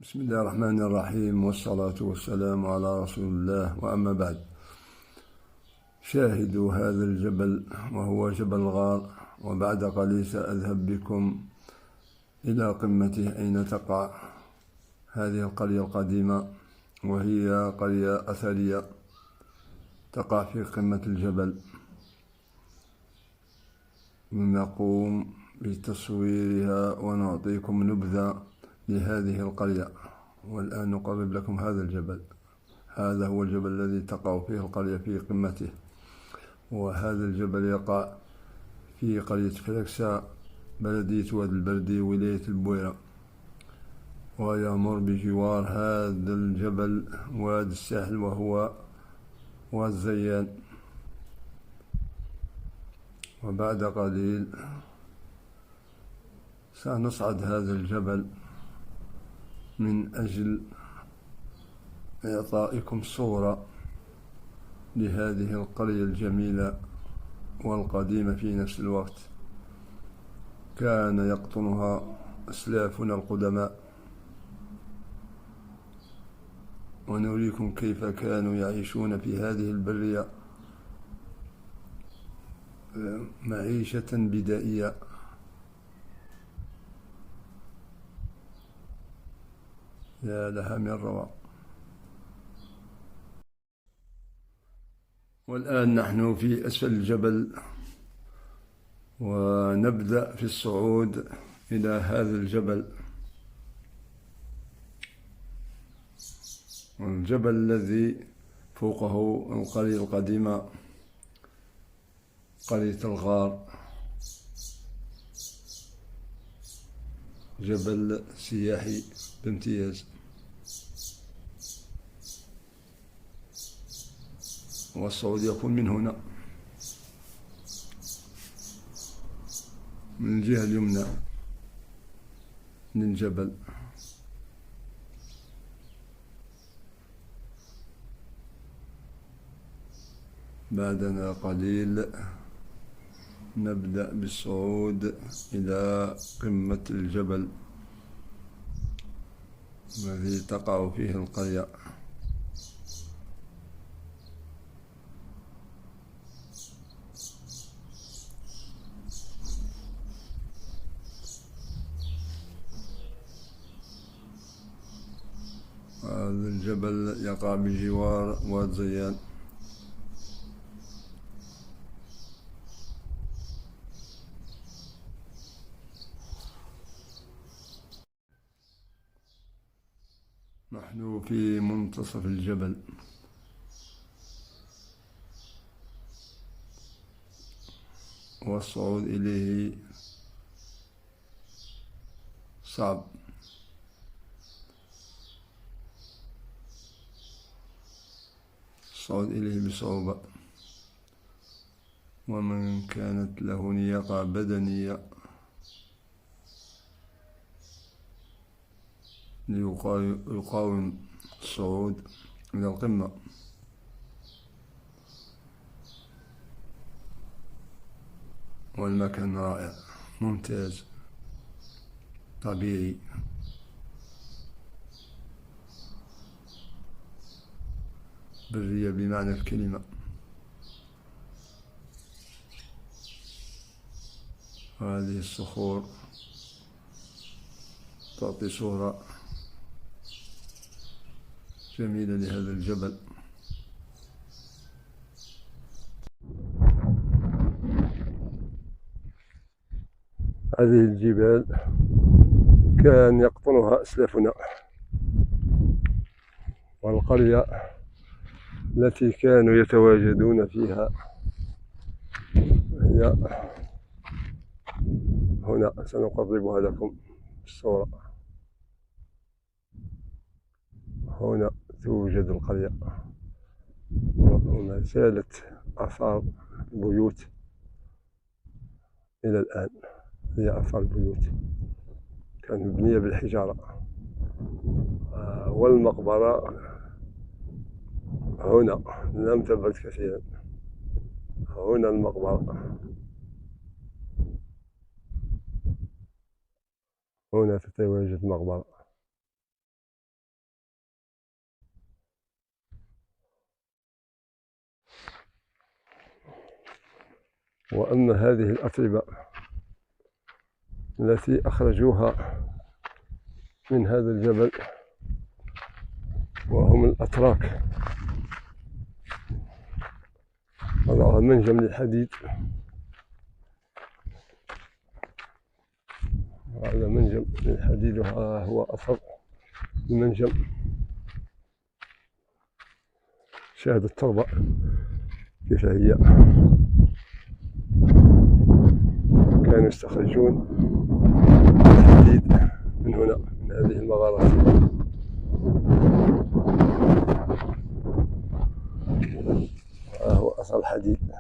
بسم الله الرحمن الرحيم، والصلاة والسلام على رسول الله، وأما بعد. شاهدوا هذا الجبل وهو جبل غار، وبعد قليل سأذهب بكم إلى قمته أين تقع هذه القرية القديمة، وهي قرية أثرية تقع في قمة الجبل. نقوم بتصويرها ونعطيكم نبذة لهذه القرية. والآن نقرب لكم هذا الجبل. هذا هو الجبل الذي تقع فيه القرية في قمته، وهذا الجبل يقع في قرية فركسة، بلدية وادي البردي، ولاية البويرة. ويمر بجوار هذا الجبل وادي الساحل وهو وادي الزيان. وبعد قليل سنصعد هذا الجبل من أجل إعطائكم صورة لهذه القرية الجميلة والقديمة في نفس الوقت. كان يقطنها أسلافنا القدماء، ونريكم كيف كانوا يعيشون في هذه البرية معيشة بدائية. يا لها من روعة. والآن نحن في أسفل الجبل، ونبدأ في الصعود إلى هذا الجبل. الجبل الذي فوقه القرية القديمة، قرية الغار. جبل سياحي بامتياز، والصعود يكون من هنا، من الجهة اليمنى للجبل. بعدنا قليل نبدأ بالصعود إلى قمة الجبل الذي تقع فيه القرية. هذا الجبل يقع بجوار وادي الزيان. نحن في منتصف الجبل، والصعود إليه صعب. الصعود إليه بصعوبة، ومن كانت له لياقة بدنية يقاوم الصعود إلى القمة. والمكان رائع ممتاز طبيعي. برية بمعنى الكلمة. هذه الصخور تعطي صورة جميلة لهذا الجبل. هذه الجبال كان يقطنها أسلافنا، والقرية التي كانوا يتواجدون فيها هي هنا. سنقربها لكم الصورة. هنا توجد القرية، وما زالت آثار البيوت إلى الآن. هي آثار البيوت كانت مبنية بالحجارة. والمقبرة هنا لم تبعد كثيرا. هنا المقبرة، هنا تتواجد مقبرة. وأما هذه الأطربة التي أخرجوها من هذا الجبل وهم الأتراك، وضعها منجم للحديد، هذا منجم للحديد، وهذا هو أثر المنجم. شاهد التربة كيف هي، كانوا يستخرجون الحديد من هنا، من هذه المغارات. ها هو أثر الحديد.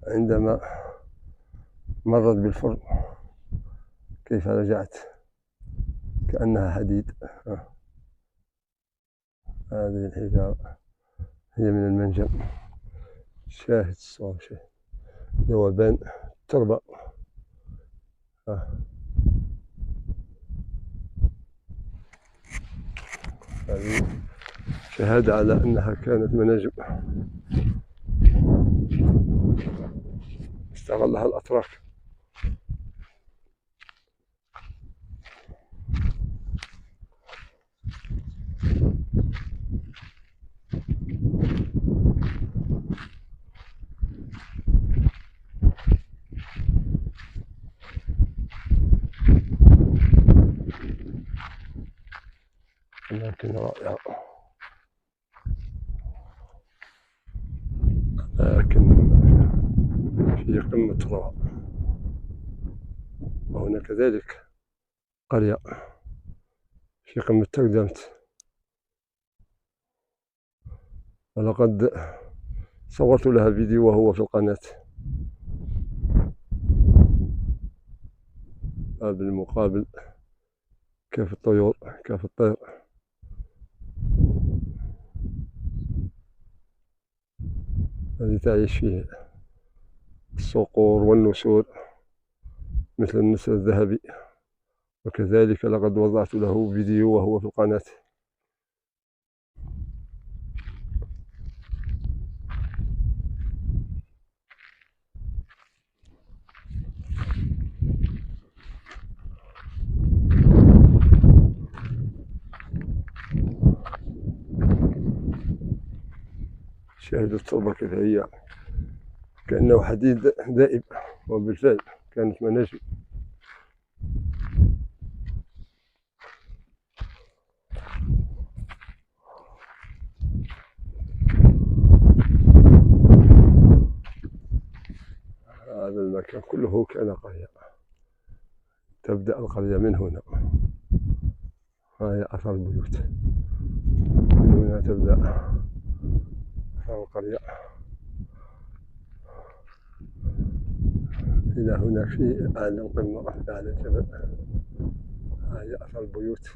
عندما مرت بالفرن كيف رجعت كأنها حديد. هذه الحجارة هي من المنجم. شاهد الصور، شاهد ذوبان التربة. هذه شهادة على أنها كانت مناجم استغلها الأتراك. أماكن رائعة، أماكن في قمة الروعة. وهنا كذلك قرية في قمة تقدمت، ولقد صورت لها فيديو وهو في القناة. بالمقابل كيف الطيور، كيف الطير، التي تعيش فيه الصقور والنسور مثل النسر الذهبي، وكذلك لقد وضعت له فيديو وهو في القناة. شاهدوا التربة كيف هي، كأنه حديد دائب، وبالفعل كانت مناجم. هذا المكان كله كان قرية، تبدأ القرية من هنا. هاي أثر البيوت، من هنا تبدأ أثر القرية إلى هناك في أعلى القمة، أعلى الجبل. هاي أثر البيوت.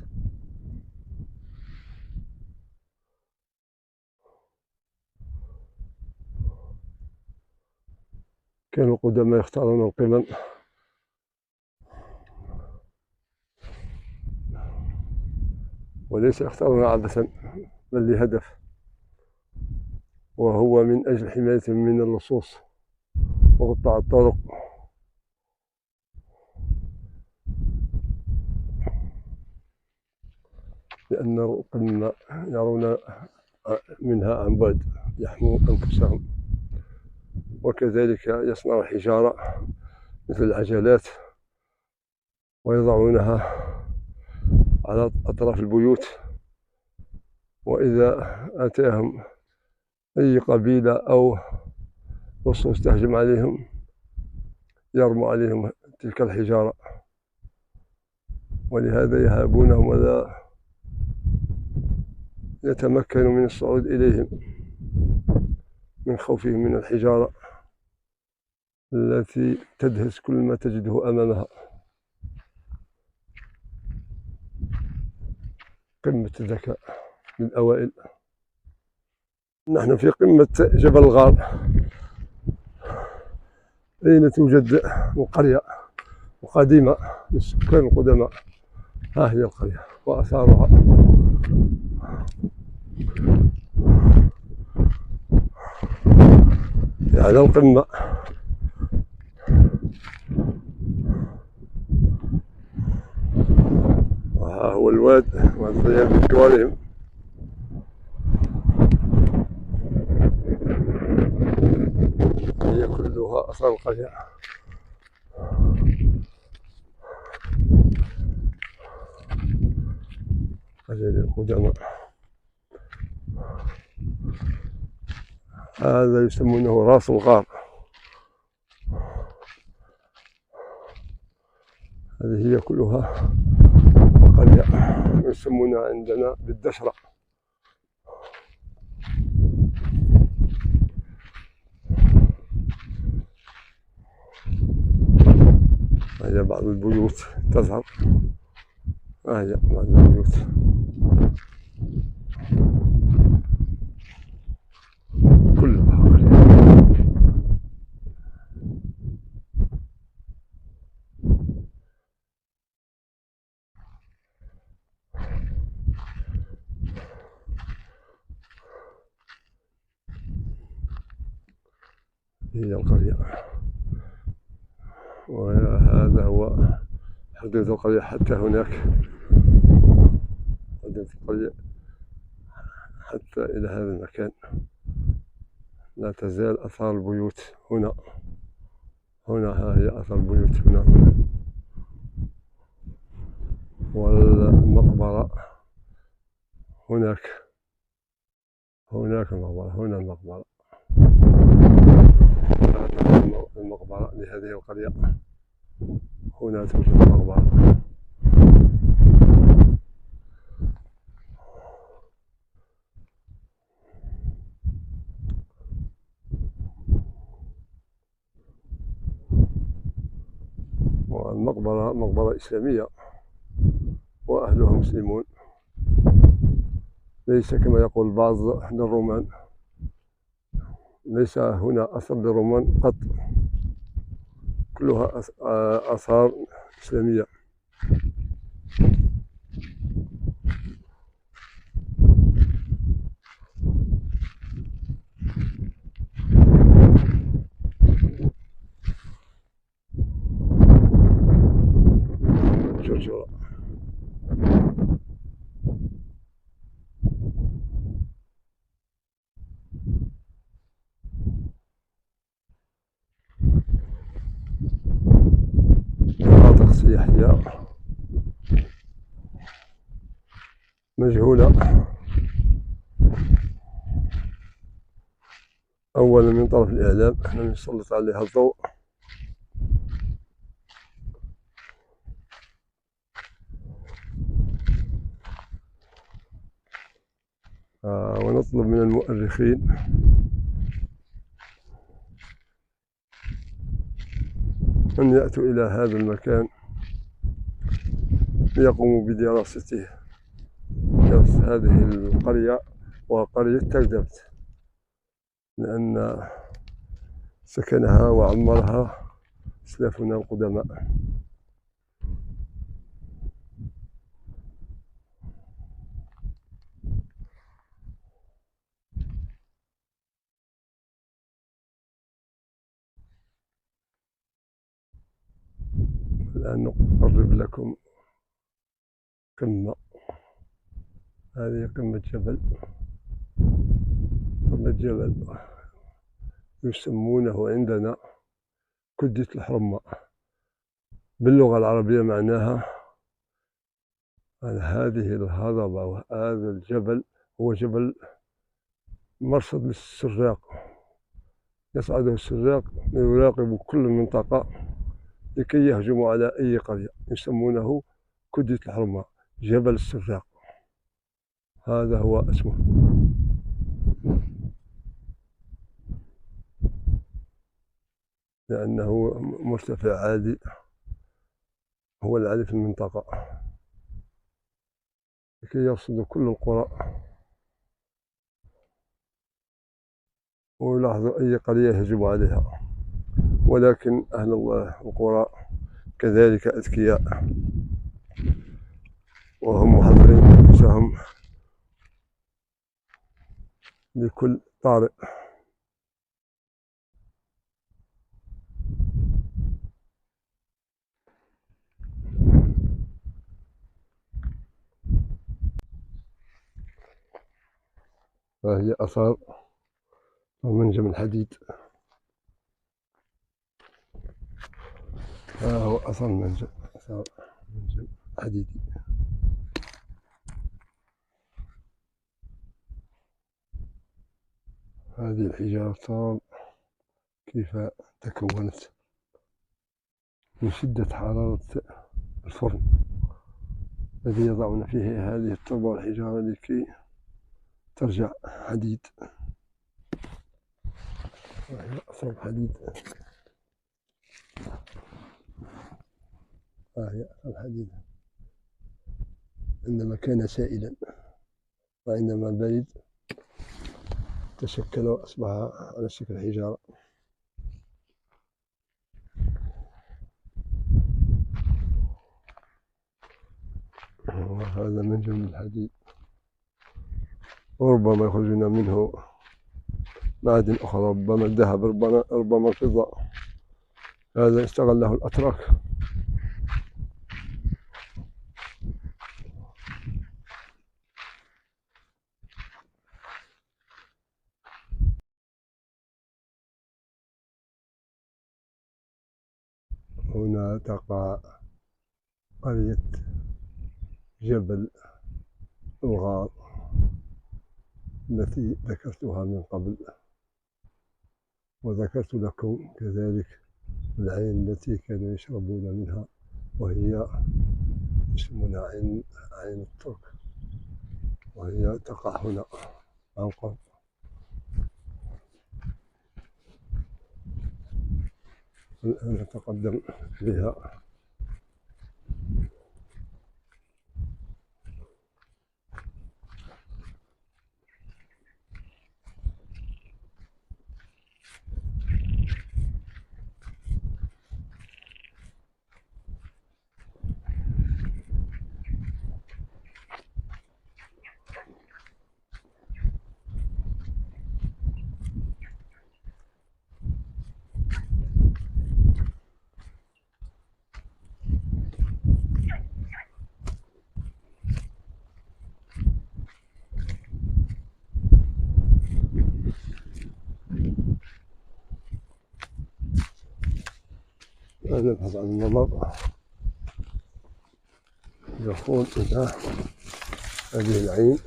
كانوا القدماء يختارون القمم وليس يختارون عبثا، بل لهدف، وهو من أجل حمايتهم من اللصوص وقطاع الطرق. لأن القمة يرون منها عن بعد، يحموا أنفسهم. وكذلك يصنعوا حجارة مثل العجلات ويضعونها على أطراف البيوت، وإذا أتاهم أي قبيلة أو لصوص تهجم عليهم يرموا عليهم تلك الحجارة، ولهذا يهابونهم ولا يتمكنوا من الصعود إليهم من خوفهم من الحجارة التي تدهس كل ما تجده أمامها. قمة الذكاء للأوائل. نحن في قمة جبل الغار، أين توجد القرية القديمة للسكان القدماء. ها هي القرية وآثارها. على القمة. وها هو الواد والطير بكبارهم. هي كلها أثار القرية. قرية القدماء. هذا يسمونه راس الغار. هذه هي كلها قرية يسمونها عندنا بالدشرة. هي بعض البيوت تظهر. هي بعض البيوت. كلها قرية. هي القرية. وهذا هو حدود القرية حتى هناك. حدود القرية حتى إلى هذا المكان. لا تزال آثار البيوت هنا. ها هي آثار البيوت هنا. والمقبرة هناك. المقبرة. هنا المقبرة. المقبرة لهذه القرية. هنا توجد المقبرة. والمقبرة مقبرة إسلامية وأهلها مسلمون، ليس كما يقول بعض الرومان. ليس هنا أثر للرومان قط، كلها آثار إسلامية. شوشرة. مناطق سياحية مجهولة، أولا من طرف الإعلام لم يسلط عليها الضوء، ونطلب من المؤرخين أن يأتوا إلى هذا المكان ليقوموا بدراسته، دراسة هذه القرية وقرية تردبت، لأن سكنها وعمرها أسلافنا القدماء. الآن نقرب لكم قمة. هذه قمة جبل. يسمونه عندنا كدة الحرمة. باللغة العربية معناها هذه الهضبة وهذا الجبل هو جبل مرصد للسراق، يصعده السراق ليراقب كل منطقة لكي يهجموا على أي قرية. يسمونه كدة الحرمة، جبل السراق، هذا هو اسمه. لأنه مرتفع عالي، هو العالي في المنطقة، لكي يرصد كل القرى ويلاحظوا أي قرية يهجم عليها. ولكن أهل القرى كذلك أذكياء، وهم محضرين أنفسهم لكل طارئ. وهي آثار منجم الحديد. ها هو آثار منجم حديدي. هذه الحجارة كيف تكونت من شدة حرارة الفرن الذي يضعون فيه هذه التربة والحجارة لكي ترجع حديد. وهي أثر الحديد. وهي أثر الحديد عندما كان سائلا، وعندما برد تشكل وأصبح على شكل حجارة. وهذا منجم الحديد، وربما يخرجون منه معادن أخرى، ربما الذهب، ربما الفضة. هذا استغله الأتراك. هنا تقع قرية جبل الغار التي ذكرتها من قبل، وذكرت لكم كذلك العين التي كانوا يشربون منها، وهي يسمونها عين الترك، وهي تقع هنا عن قرب. الآن نتقدم بها. نبحث عن الممر يدخل إلى هذه العين.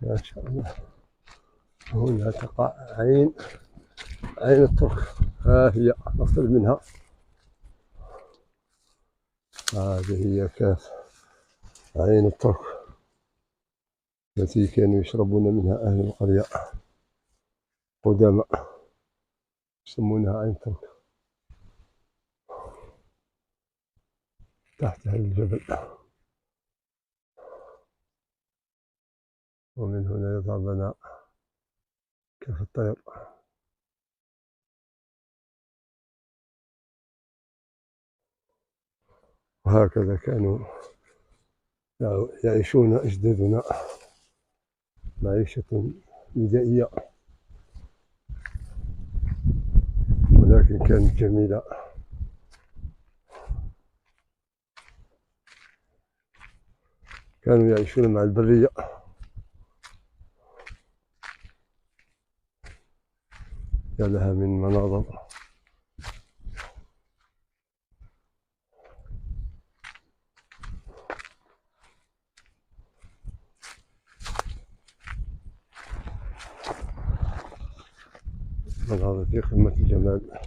ما شاء الله. هنا تقع عين الترك. ها هي نقترب منها. هذه هي كاف عين الترك التي كانوا يشربون منها أهل القرية قدامى، يسمونها عين الترك. تحت هذا الجبل، ومن هنا يظهر لنا كيف الطير. وهكذا كانوا يعيشون أجدادنا معيشة بدائية، ولكن كانت جميلة. كانوا يعيشون مع البرية. يا لها من مناظر. مناظر في قمة الجمال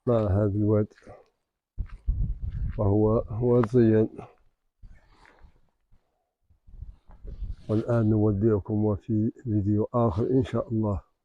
مع هذا الواد، وهو واد زيان. والآن نودعكم وفي فيديو آخر إن شاء الله.